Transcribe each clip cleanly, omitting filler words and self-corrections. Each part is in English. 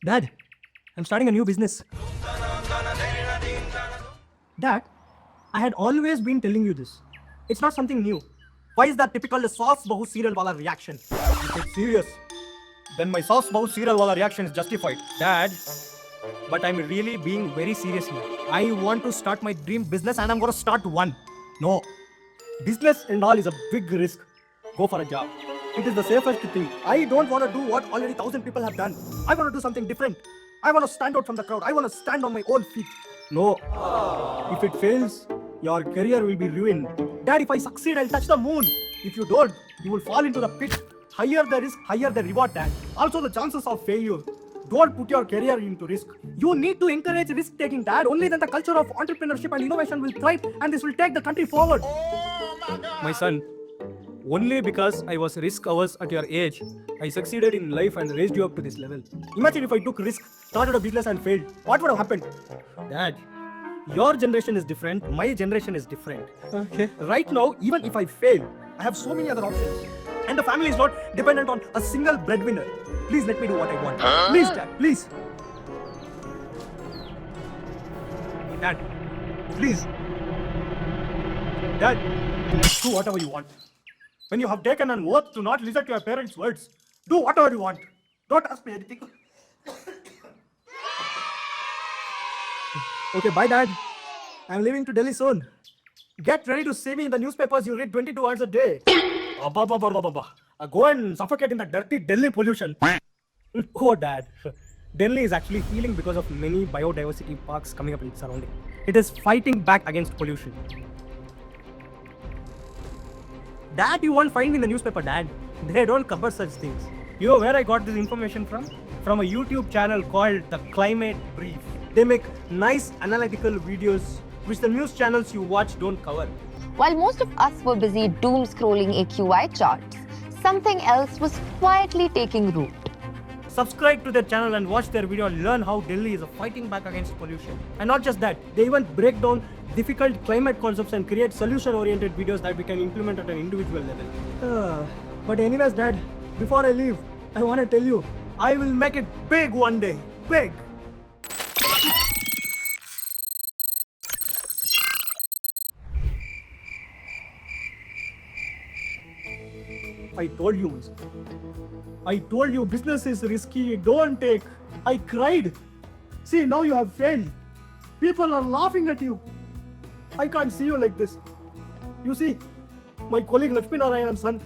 Dad, I'm starting a new business. Dad, I had always been telling you this. It's not something new. Why is that typical sauce bahu serial wala reaction? If it's serious, then my sauce bahu serial wala reaction is justified. Dad, but I'm really being very serious here. I want to start my dream business and I'm going to start one. No. Business and all is a big risk. Go for a job. It is the safest thing. I don't want to do what already 1,000 people have done. I want to do something different. I want to stand out from the crowd. I want to stand on my own feet. No. If it fails, your career will be ruined. Dad, if I succeed, I'll touch the moon. If you don't, you will fall into the pit. Higher the risk, higher the reward, Dad. Also the chances of failure. Don't put your career into risk. You need to encourage risk-taking, Dad. Only then the culture of entrepreneurship and innovation will thrive and this will take the country forward. My son, only because I was risk-averse at your age, I succeeded in life and raised you up to this level. Imagine if I took risk, started a business and failed. What would have happened? Dad, your generation is different, my generation is different. Okay. Right now, even if I fail, I have so many other options. And the family is not dependent on a single breadwinner. Please let me do what I want. Please, Dad, please. Dad, please. Dad, do whatever you want. When you have taken an oath to not listen to your parents' words, do whatever you want. Don't ask me anything. Okay, bye, Dad. I'm leaving to Delhi soon. Get ready to see me in the newspapers. You read 22 hours a day. Go and suffocate in the dirty Delhi pollution. Oh, Dad. Delhi is actually healing because of many biodiversity parks coming up in its surrounding. It is fighting back against pollution. That you won't find in the newspaper, Dad. They don't cover such things. You know where I got this information from? From a YouTube channel called The Climate Brief. They make nice analytical videos which the news channels you watch don't cover. While most of us were busy doom scrolling AQI charts, something else was quietly taking root. Subscribe to their channel and watch their video and learn how Delhi is fighting back against pollution. And not just that, they even break down difficult climate concepts and create solution-oriented videos that we can implement at an individual level. But anyways, Dad, before I leave, I want to tell you, I will make it big one day. Big! I told you, my son. I told you business is risky, don't take. I cried. See, now you have failed. People are laughing at you. I can't see you like this. You see, my colleague Lakshmi Narayan's son,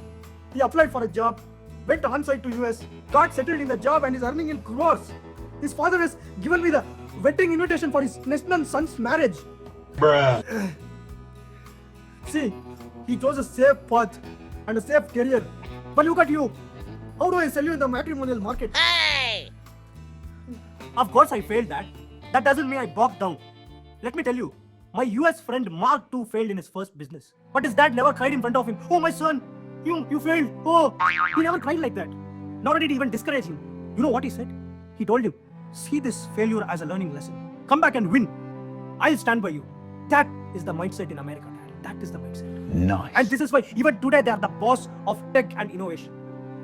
he applied for a job, went on-site to US, got settled in the job and is earning in crores. His father has given me the wedding invitation for his next son's marriage. Bruh. See, he chose a safe path and a safe career. But look at you. How do I sell you in the matrimonial market? Hey! Of course I failed that. That doesn't mean I bogged down. Let me tell you, my US friend Mark too failed in his first business. But his dad never cried in front of him. Oh, my son, you failed. Oh, he never cried like that. Nor did he even discourage him. You know what he said? He told him, see this failure as a learning lesson. Come back and win. I'll stand by you. That is the mindset in America, Dad. That is the mindset. Nice. And this is why even today they are the boss of tech and innovation.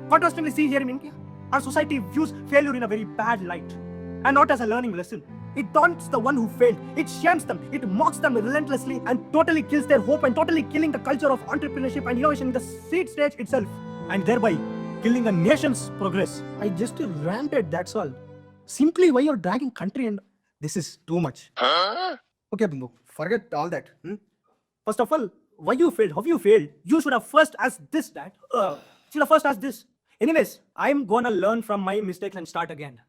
Contrastingly, see here in India, our society views failure in a very bad light and not as a learning lesson. It taunts the one who failed. It shames them. It mocks them relentlessly and totally kills their hope and totally killing the culture of entrepreneurship and innovation in the seed stage itself and thereby killing a nation's progress. I just ranted, that's all. Simply why you're dragging country and this is too much. Okay, Bimbo, forget all that. First of all, why you failed? How you failed? You should have first asked this, Dad. Should have first asked this. Anyways, I'm gonna learn from my mistakes and start again.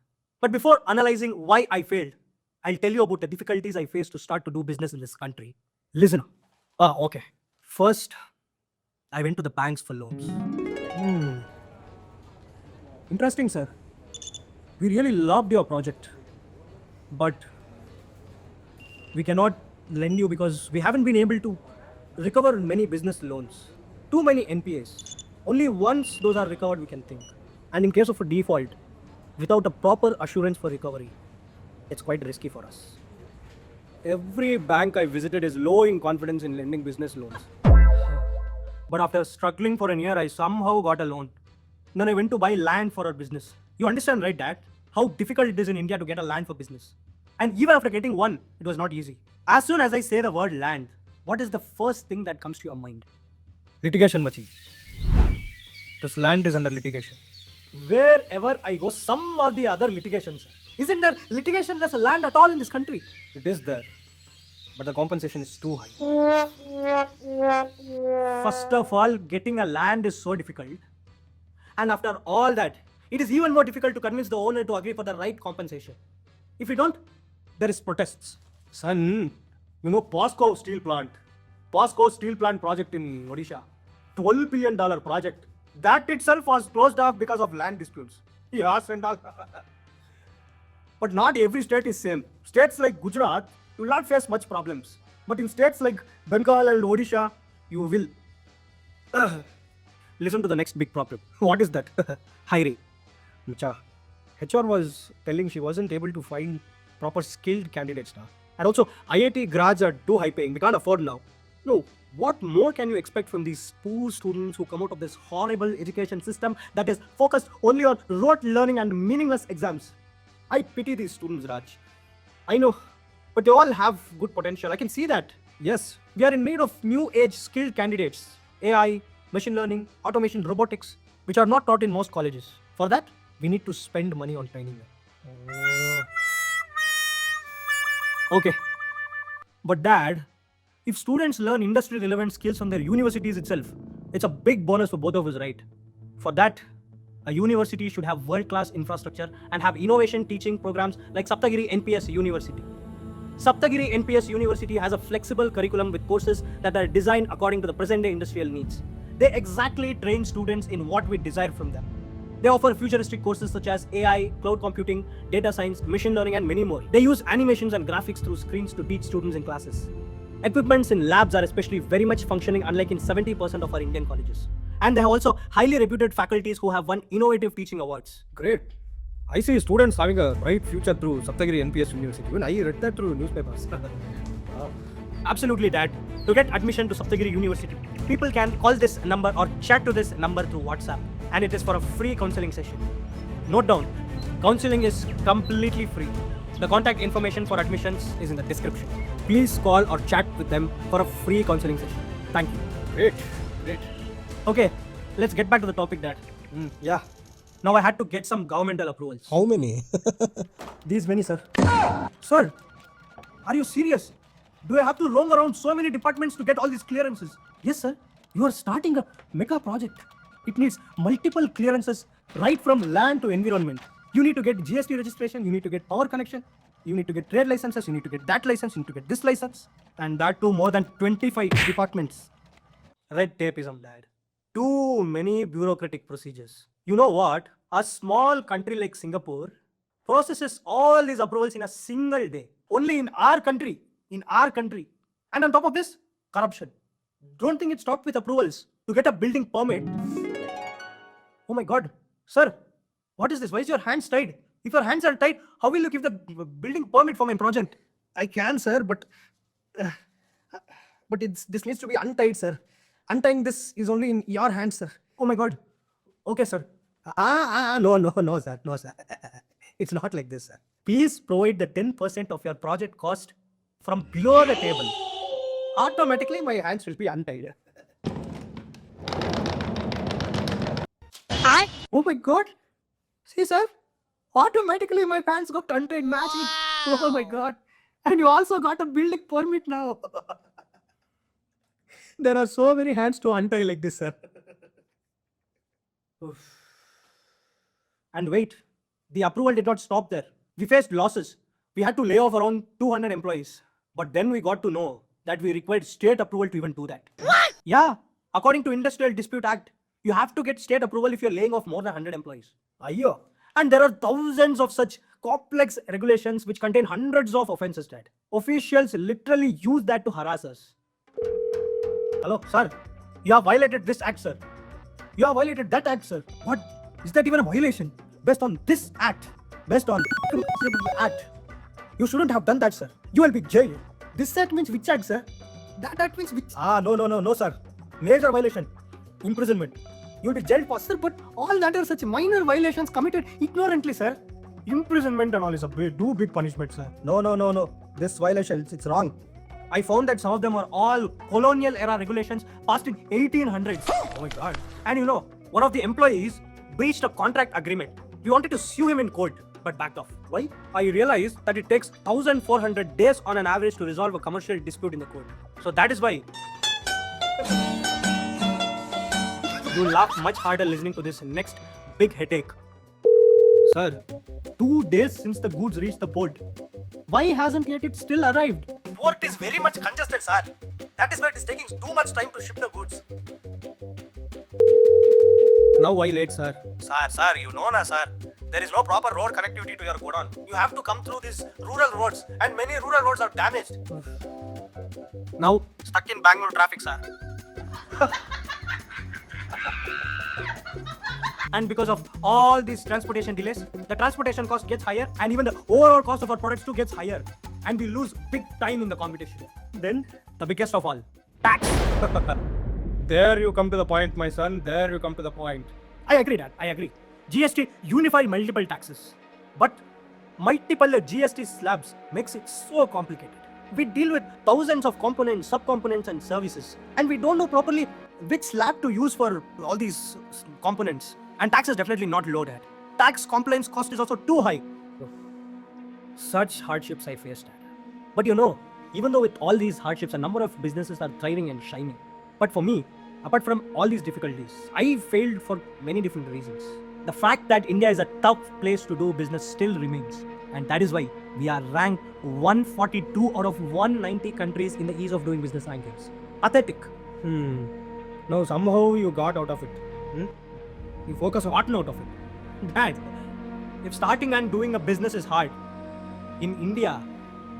But before analyzing why I failed, I'll tell you about the difficulties I faced to start to do business in this country. Listen. Okay. First, I went to the banks for loans. Interesting, sir. We really loved your project. But we cannot lend you because we haven't been able to recover many business loans. Too many NPAs. Only once those are recovered we can think. And in case of a default, without a proper assurance for recovery, it's quite risky for us. Every bank I visited is low in confidence in lending business loans. But after struggling for a year, I somehow got a loan. Then I went to buy land for our business. You understand, right, Dad? how difficult it is in India to get a land for business. And even after getting one, it was not easy. As soon as I say the word land, what is the first thing that comes to your mind? Litigation, Machi. This land is under litigation. Wherever I go, some or the other litigations. Isn't there litigationless land at all in this country? It is there, but the compensation is too high. First of all, getting a land is so difficult. And after all that, it is even more difficult to convince the owner to agree for the right compensation. If you don't, there is protests. Son, you know POSCO steel plant. POSCO steel plant project in Odisha. $12 billion project. That itself was closed off because of land disputes. Yes, and all. But not every state is same. States like Gujarat, you will not face much problems. But in states like Bengal and Odisha, you will. Listen to the next big problem. What is that? Hiring. Micha, HR was telling she wasn't able to find proper skilled candidates now. And also, IIT grads are too high paying. We can't afford now. No, what more can you expect from these poor students who come out of this horrible education system that is focused only on rote learning and meaningless exams? I pity these students, Raj. I know, but they all have good potential. I can see that. Yes, we are in need of new age skilled candidates. AI, machine learning, automation, robotics, which are not taught in most colleges. For that, we need to spend money on training them. Okay. But Dad, if students learn industry relevant skills from their universities itself, it's a big bonus for both of us, right? For that, a university should have world-class infrastructure and have innovation teaching programs like Saptagiri NPS University. Saptagiri NPS University has a flexible curriculum with courses that are designed according to the present-day industrial needs. They exactly train students in what we desire from them. They offer futuristic courses such as AI, cloud computing, data science, machine learning, and many more. They use animations and graphics through screens to teach students in classes. Equipments in labs are especially very much functioning, unlike in 70% of our Indian colleges. And they have also highly reputed faculties who have won innovative teaching awards. Great. I see students having a bright future through Saptagiri NPS University. Even I read that through newspapers. Absolutely, Dad. To get admission to Saptagiri University, people can call this number or chat to this number through WhatsApp, and it is for a free counseling session. Note down, counseling is completely free. The contact information for admissions is in the description. Please call or chat with them for a free counseling session. Thank you. Great. Okay, let's get back to the topic, Dad. Yeah. Now I had to get some governmental approvals. How many? These many, sir. Sir, are you serious? Do I have to roam around so many departments to get all these clearances? Yes, sir. You are starting a mega project. It needs multiple clearances right from land to environment. You need to get GST registration, you need to get power connection, you need to get trade licenses, you need to get that license, you need to get this license. And that too more than 25 departments. Red tapeism, Dad. Too many bureaucratic procedures. You know what? A small country like Singapore processes all these approvals in a single day. Only in our country. And on top of this, corruption. Don't think it stopped with approvals. To get a building permit. Oh my God. Sir, what is this? Why is your hands tied? If your hands are tied, how will you give the building permit for my project? I can, sir, but this needs to be untied, sir. Untying this is only in your hands, sir. Oh my God. Okay, sir. No, sir. It's not like this, sir. Please provide the 10% of your project cost from below the table. Automatically, my hands will be untied. Oh my God. See, sir. Automatically, my hands got untied. Magic. Oh my God. And you also got a building permit now. There are so many hands to untie like this, sir. And wait, the approval did not stop there. We faced losses. We had to lay off around 200 employees. But then we got to know that we required state approval to even do that. What? Yeah, according to Industrial Dispute Act, you have to get state approval if you're laying off more than 100 employees. Ayyo. And there are thousands of such complex regulations which contain hundreds of offenses, Dad. Officials literally use that to harass us. Hello, sir. You have violated this act, sir. You have violated that act, sir. What? Is that even a violation? Based on this act. Based on act. You shouldn't have done that, sir. You will be jailed. This act means which act, sir? That act means which? No, sir. Major violation. Imprisonment. You will be jailed for, sir, but all that are such minor violations committed ignorantly, sir. imprisonment and all is a big punishment, sir. No. This violation, it's wrong. I found that some of them are all colonial era regulations passed in 1800s. Oh my god. And you know, one of the employees breached a contract agreement. We wanted to sue him in court, but backed off. Why? I realized that it takes 1400 days on an average to resolve a commercial dispute in the court. So that is why you laugh much harder listening to this next big headache. Sir, 2 days since the goods reached the port. Why hasn't yet it still arrived? Port is very much congested, sir. That is why it is taking too much time to ship the goods. Now why late, sir? Sir, you know na, sir. There is no proper road connectivity to your godown. You have to come through these rural roads, and many rural roads are damaged. Now stuck in Bangalore traffic, sir. And because of all these transportation delays, the transportation cost gets higher, and even the overall cost of our products too gets higher, and we lose big time in the competition. Then the biggest of all, tax. There you come to the point, my son. There you come to the point. I agree. GST unified multiple taxes, but multiple GST slabs makes it so complicated. We deal with thousands of components, subcomponents, and services, and we don't know properly which slab to use for all these components. And tax is definitely not low at. Tax compliance cost is also too high. Such hardships I faced. But you know, even though with all these hardships, a number of businesses are thriving and shining. But for me, apart from all these difficulties, I failed for many different reasons. The fact that India is a tough place to do business still remains. And that is why we are ranked 142 out of 190 countries in the ease of doing business rankings. Pathetic. Now somehow you got out of it. You focus on gotten out of it. Dad, if starting and doing a business is hard, in India,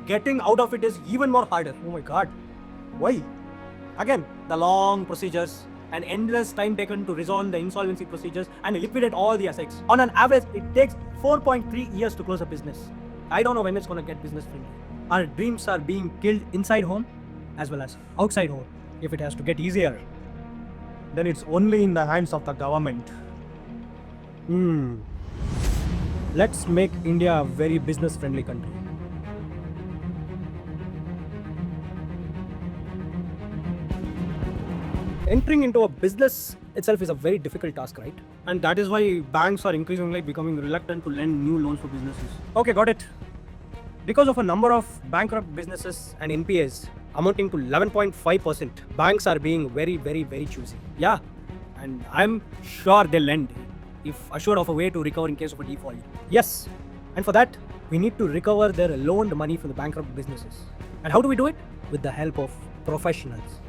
getting out of it is even more harder. Oh my god. Why? Again, the long procedures and endless time taken to resolve the insolvency procedures and liquidate all the assets. On an average, it takes 4.3 years to close a business. I don't know when it's going to get business friendly. Our dreams are being killed inside home as well as outside home. If it has to get easier, then it's only in the hands of the government. Let's make India a very business friendly country. Entering into a business itself is a very difficult task, right? And that is why banks are increasingly becoming reluctant to lend new loans for businesses. Okay, got it. Because of a number of bankrupt businesses and NPAs amounting to 11.5%, banks are being very, very, very choosy. Yeah, and I'm sure they'll lend if assured of a way to recover in case of a default. Yes, and for that, we need to recover their loaned money from the bankrupt businesses. And how do we do it? With the help of professionals.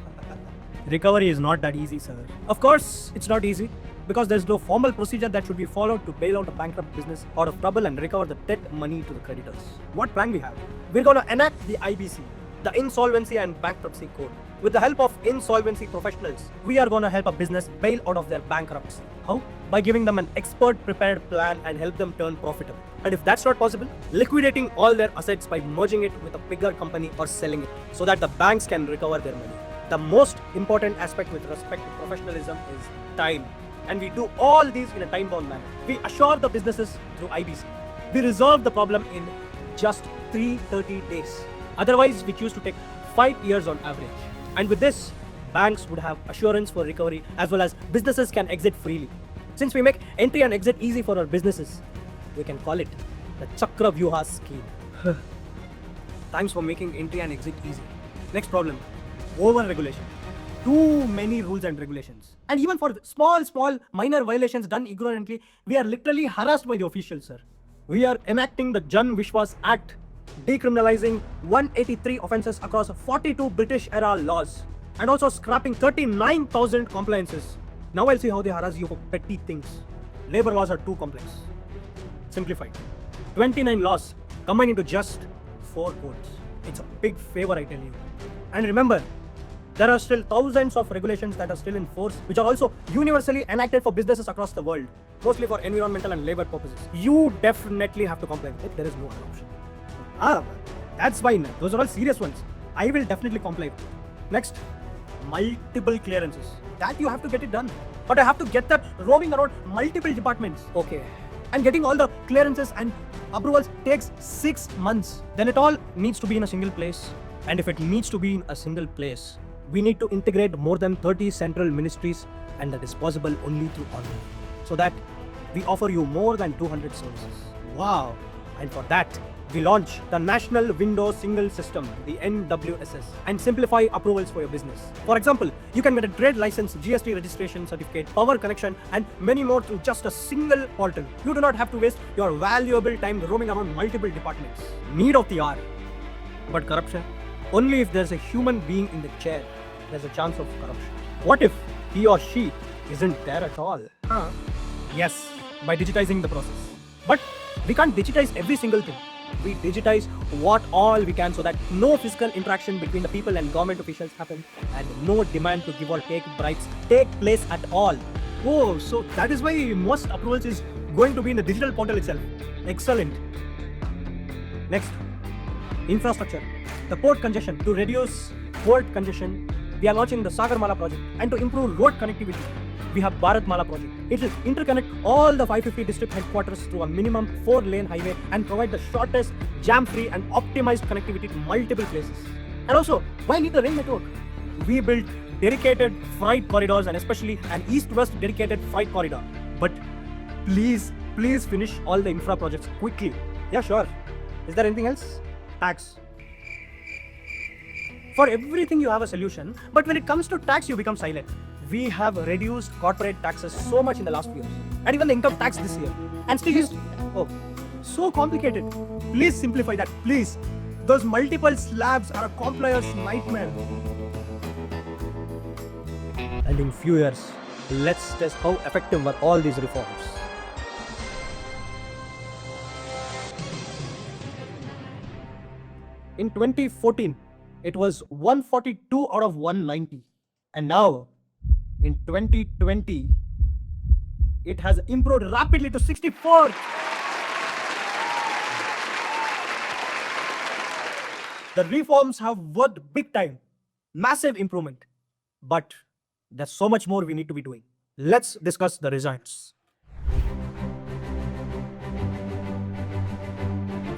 Recovery is not that easy, sir. Of course, it's not easy because there's no formal procedure that should be followed to bail out a bankrupt business out of trouble and recover the debt money to the creditors. What plan we have? We're going to enact the IBC, the Insolvency and Bankruptcy Code. With the help of insolvency professionals, we are going to help a business bail out of their bankruptcy. How? By giving them an expert prepared plan and help them turn profitable. And if that's not possible, liquidating all their assets by merging it with a bigger company or selling it so that the banks can recover their money. The most important aspect with respect to professionalism is time. And we do all these in a time-bound manner. We assure the businesses through IBC. We resolve the problem in just 330 days. Otherwise, we choose to take 5 years on average. And with this, banks would have assurance for recovery as well as businesses can exit freely. Since we make entry and exit easy for our businesses, we can call it the Chakra Vyuha scheme. Thanks for making entry and exit easy. Next problem, over-regulation. Too many rules and regulations. And even for small minor violations done ignorantly, we are literally harassed by the officials, sir. We are enacting the Jan Vishwas Act, decriminalizing 183 offences across 42 British-era laws, and also scrapping 39,000 compliances. Now I'll see how they harass you for petty things. Labour laws are too complex. Simplified. 29 laws combined into just 4 codes. It's a big favor, I tell you. And remember, there are still thousands of regulations that are still in force, which are also universally enacted for businesses across the world, mostly for environmental and labor purposes. You definitely have to comply with it. There is no other option. That's fine. Those are all serious ones. I will definitely comply with it. Next, multiple clearances. That you have to get it done. But I have to get that roaming around multiple departments. Okay. And getting all the clearances and approvals takes 6 months. Then it all needs to be in a single place. And if it needs to be in a single place, we need to integrate more than 30 central ministries, and that is possible only through online. So that we offer you more than 200 services. Wow! And for that, we launch the National Window Single System, the NWSS, and simplify approvals for your business. For example, you can get a trade license, GST registration certificate, power connection, and many more through just a single portal. You do not have to waste your valuable time roaming around multiple departments. Need of the hour. But corruption? Only if there's a human being in the chair, there's a chance of corruption. What if he or she isn't there at all? Yes, by digitizing the process. But we can't digitize every single thing. We digitize what all we can so that no physical interaction between the people and government officials happen, and no demand to give or take bribes take place at all. Oh, so that is why most approvals is going to be in the digital portal itself. Excellent. Next, infrastructure. The port congestion. To reduce port congestion, we are launching the Sagarmala project, and to improve road connectivity, we have Bharatmala project. It will interconnect all the 550 district headquarters through a minimum 4-lane highway and provide the shortest, jam-free and optimized connectivity to multiple places. And also, why need the rail network? We built dedicated freight corridors, and especially an east-west dedicated freight corridor. But please finish all the infra projects quickly. Yeah, sure. Is there anything else? Tax. For everything you have a solution, but when it comes to tax, you become silent. We have reduced corporate taxes so much in the last few years, and even the income tax this year. And still is so complicated. Please simplify that, please. Those multiple slabs are a compliance nightmare. And in few years, let's test how effective were all these reforms. In 2014, it was 142 out of 190. And now, in 2020, it has improved rapidly to 64. The reforms have worked big time. Massive improvement. But there's so much more we need to be doing. Let's discuss the results.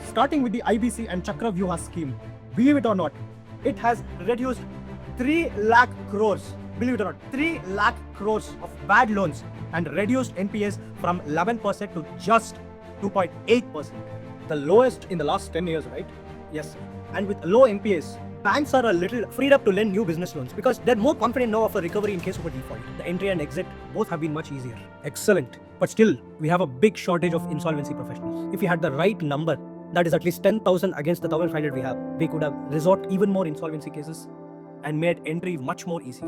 Starting with the IBC and Chakravyuha scheme, believe it or not, it has reduced 3 lakh crores. Believe it or not, 3 lakh crores of bad loans and reduced NPAs from 11% to just 2.8%. The lowest in the last 10 years, right? Yes. And with low NPAs, banks are a little freed up to lend new business loans because they're more confident now of a recovery in case of a default. The entry and exit both have been much easier. Excellent. But still, we have a big shortage of insolvency professionals. If we had the right number, that is at least 10,000 against the 1,500 we have, we could have resolved even more insolvency cases and made entry much more easier.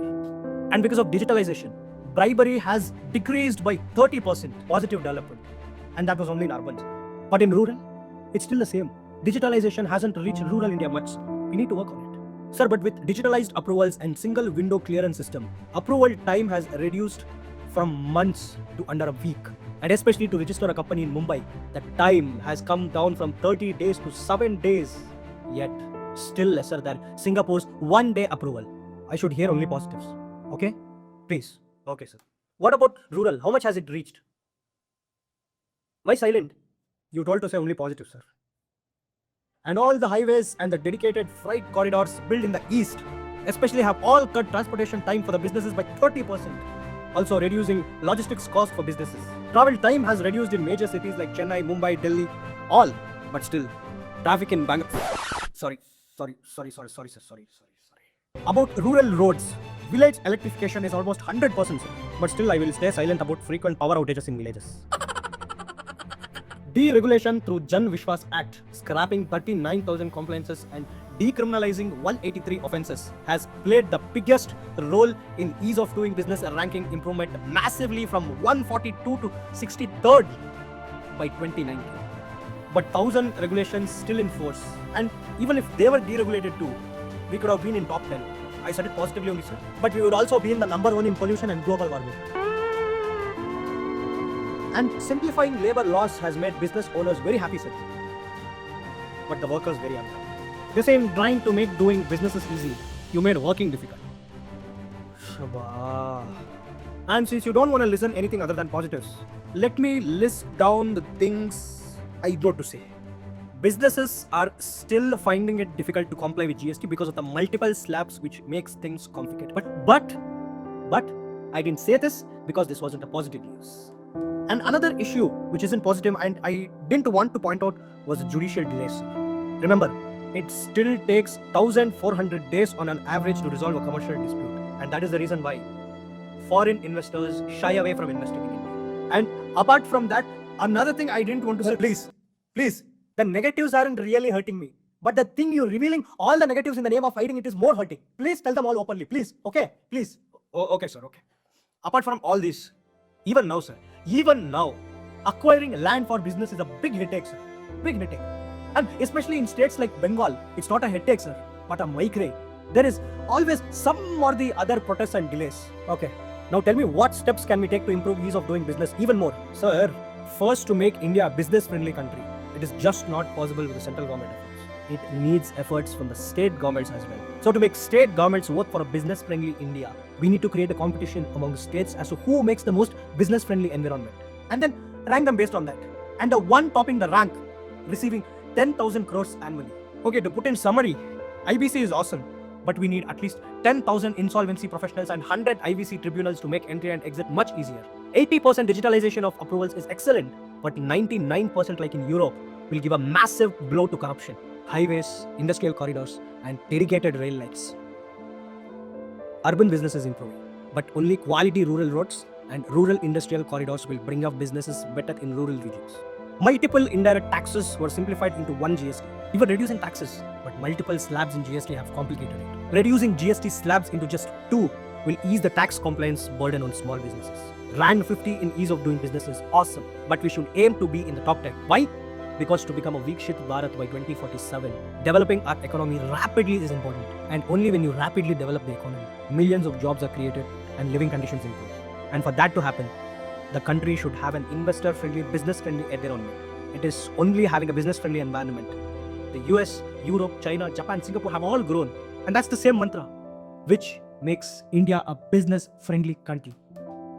And because of digitalization, bribery has decreased by 30%, positive development. And that was only in urban. But in rural, it's still the same. Digitalization hasn't reached rural India much. We need to work on it. Sir, but with digitalized approvals and single window clearance system, approval time has reduced from months to under a week. And especially to register a company in Mumbai, the time has come down from 30 days to 7 days. Yet, still lesser than Singapore's 1-day approval. I should hear only positives. Okay? Please. Okay, sir. What about rural? How much has it reached? Why silent? You told to say only positive, sir. And all the highways and the dedicated freight corridors built in the east, especially have all cut transportation time for the businesses by 30%. Also reducing logistics cost for businesses. Travel time has reduced in major cities like Chennai, Mumbai, Delhi, all. But still, traffic in Bangalore. Sorry. About rural roads, village electrification is almost 100%, sir. But still, I will stay silent about frequent power outages in villages. Deregulation through Jan Vishwas Act, scrapping 39,000 compliances and decriminalizing 183 offences has played the biggest role in ease of doing business ranking improvement massively from 142 to 63rd by 2019. But 1,000 regulations still in force, and even if they were deregulated too, we could have been in top 10. I said it positively only, sir. But we would also be in the number 1 in pollution and global warming. And simplifying labor laws has made business owners very happy, sir. But the workers very unhappy. They say in trying to make doing businesses easy, you made working difficult. Shabba. And since you don't want to listen anything other than positives, let me list down the things I don't know what to say. Businesses are still finding it difficult to comply with GST because of the multiple slabs which makes things complicated. But I didn't say this because this wasn't a positive news. And another issue which isn't positive and I didn't want to point out was the judicial delays. Remember, it still takes 1400 days on an average to resolve a commercial dispute. And that is the reason why foreign investors shy away from investing in India. And apart from that, another thing I didn't want to say, please, the negatives aren't really hurting me. But the thing you're revealing all the negatives in the name of hiding it is more hurting. Please tell them all openly, please. Okay, please. Okay, sir, okay. Apart from all this, even now, acquiring land for business is a big headache, sir. Big headache. And especially in states like Bengal, it's not a headache, sir, but a migraine. There is always some or the other protests and delays. Okay. Now tell me, what steps can we take to improve ease of doing business even more? Sir, first, to make India a business-friendly country, it is just not possible with the central government efforts. It needs efforts from the state governments as well. So to make state governments work for a business-friendly India, we need to create a competition among states as to who makes the most business-friendly environment. And then rank them based on that. And the one topping the rank, receiving 10,000 crores annually. Okay, to put in summary, IBC is awesome, but we need at least 10,000 insolvency professionals and 100 IVC tribunals to make entry and exit much easier. 80% digitalization of approvals is excellent, but 99% like in Europe will give a massive blow to corruption. Highways, industrial corridors, and dedicated rail lines. Urban business is improving, but only quality rural roads and rural industrial corridors will bring up businesses better in rural regions. Multiple indirect taxes were simplified into one GST. We were reducing taxes, but multiple slabs in GST have complicated it. Reducing GST slabs into just 2 will ease the tax compliance burden on small businesses. Rank 50 in ease of doing business is awesome, but we should aim to be in the top 10. Why? Because to become a Vikshit Bharat by 2047, developing our economy rapidly is important. And only when you rapidly develop the economy, millions of jobs are created and living conditions improve. And for that to happen, the country should have an investor-friendly, business-friendly environment. It is only having a business-friendly environment. The US, Europe, China, Japan, Singapore have all grown. And that's the same mantra, which makes India a business-friendly country.